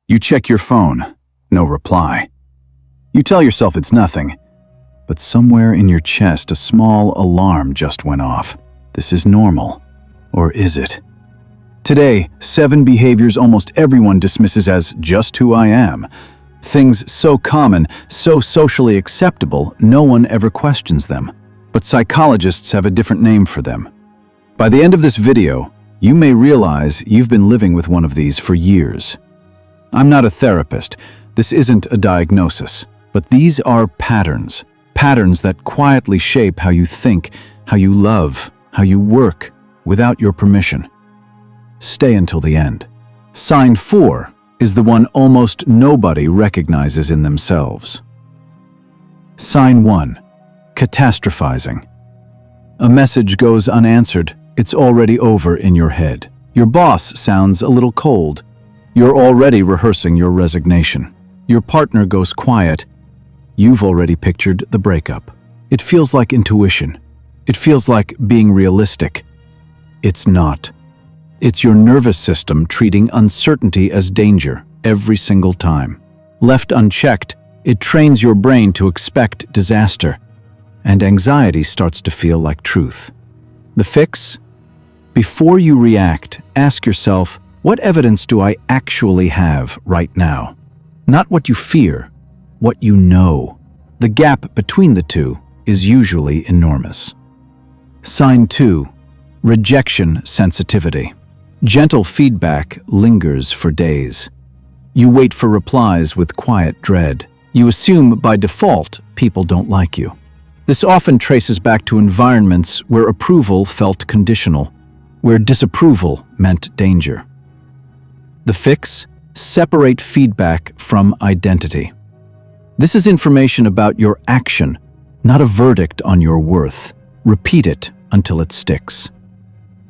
You check your phone. No reply. You tell yourself it's nothing, but somewhere in your chest a small alarm just went off. This is normal. Or is it? Today, 7 behaviors almost everyone dismisses as just who I am. Things so common, so socially acceptable, no one ever questions them. But psychologists have a different name for them. By the end of this video, you may realize you've been living with one of these for years. I'm not a therapist. This isn't a diagnosis. But these are patterns. Patterns that quietly shape how you think, how you love, how you work, without your permission. Stay until the end. Sign 4 is the one almost nobody recognizes in themselves. Sign 1. Catastrophizing. A message goes unanswered. It's already over in your head. Your boss sounds a little cold. You're already rehearsing your resignation. Your partner goes quiet. You've already pictured the breakup. It feels like intuition. It feels like being realistic. It's not. It's your nervous system treating uncertainty as danger every single time. Left unchecked, it trains your brain to expect disaster, and anxiety starts to feel like truth. The fix? Before you react, ask yourself, what evidence do I actually have right now? Not what you fear, what you know. The gap between the two is usually enormous. Sign 2. Rejection sensitivity. Gentle feedback lingers for days. You wait for replies with quiet dread. You assume by default people don't like you. This often traces back to environments where approval felt conditional, where disapproval meant danger. The fix? Separate feedback from identity. This is information about your action, not a verdict on your worth. Repeat it until it sticks.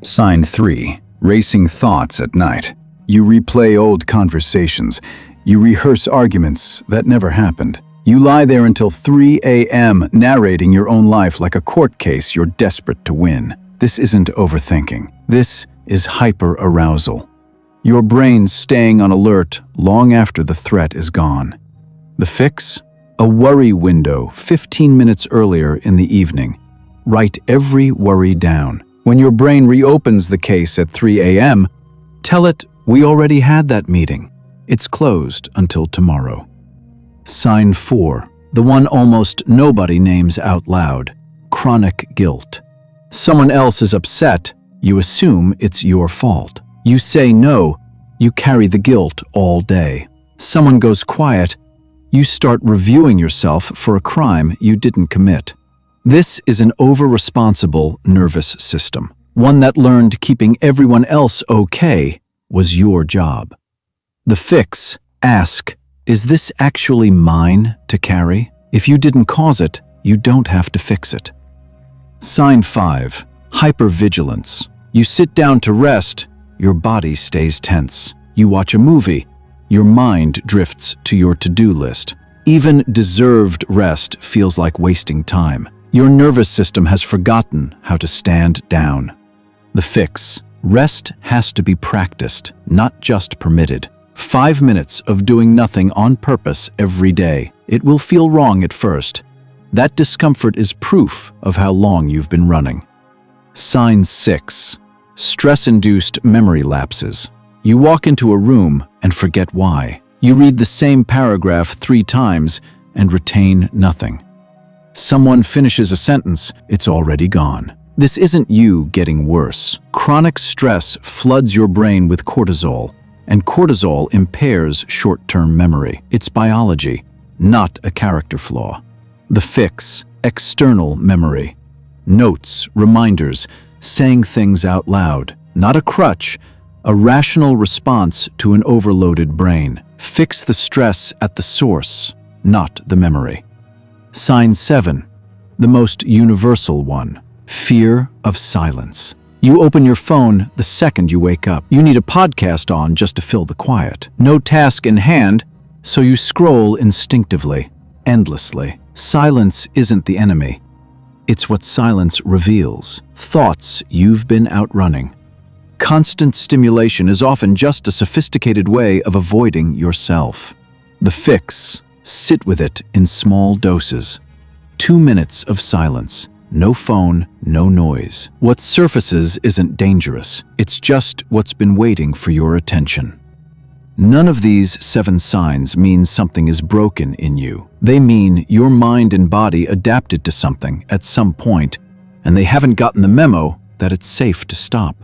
Sign 3. Racing thoughts at night. You replay old conversations. You rehearse arguments that never happened. You lie there until 3 a.m. narrating your own life like a court case you're desperate to win. This isn't overthinking. This is hyperarousal. Your brain's staying on alert long after the threat is gone. The fix? A worry window 15 minutes earlier in the evening. Write every worry down. When your brain reopens the case at 3 a.m., tell it, we already had that meeting. It's closed until tomorrow. Sign 4. The one almost nobody names out loud. Chronic guilt. Someone else is upset. You assume it's your fault. You say no, you carry the guilt all day. Someone goes quiet, you start reviewing yourself for a crime you didn't commit. This is an over-responsible nervous system, one that learned keeping everyone else okay was your job. The fix? Ask, is this actually mine to carry? If you didn't cause it, you don't have to fix it. Sign 5. Hypervigilance. You sit down to rest, your body stays tense. You watch a movie, your mind drifts to your to-do list. Even deserved rest feels like wasting time. Your nervous system has forgotten how to stand down. The fix? Rest has to be practiced, not just permitted. 5 minutes of doing nothing on purpose every day. It will feel wrong at first. That discomfort is proof of how long you've been running. Sign 6. Stress-induced memory lapses. You walk into a room and forget why. You read the same paragraph 3 times and retain nothing. Someone finishes a sentence, it's already gone. This isn't you getting worse. Chronic stress floods your brain with cortisol, and cortisol impairs short-term memory. It's biology, not a character flaw. The fix? External memory. Notes, reminders, saying things out loud. Not a crutch, a rational response to an overloaded brain. Fix the stress at the source, not the memory. Sign 7. The most universal one. Fear of silence. You open your phone the second you wake up. You need a podcast on just to fill the quiet. No task in hand, so you scroll instinctively, endlessly. Silence isn't the enemy. It's what silence reveals. Thoughts you've been outrunning. Constant stimulation is often just a sophisticated way of avoiding yourself. The fix: sit with it in small doses. 2 minutes of silence. No phone, no noise. What surfaces isn't dangerous. It's just what's been waiting for your attention. None of these 7 signs mean something is broken in you. They mean your mind and body adapted to something at some point, and they haven't gotten the memo that it's safe to stop.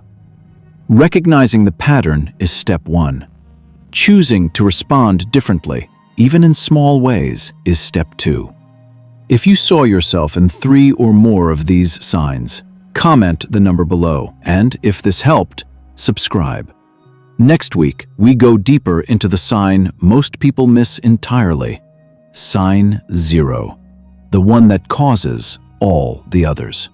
Recognizing the pattern is step 1. Choosing to respond differently, even in small ways, is step 2. If you saw yourself in 3 or more of these signs, comment the number below, and if this helped, subscribe. Next week, we go deeper into the sign most people miss entirely. Sign 0, the one that causes all the others.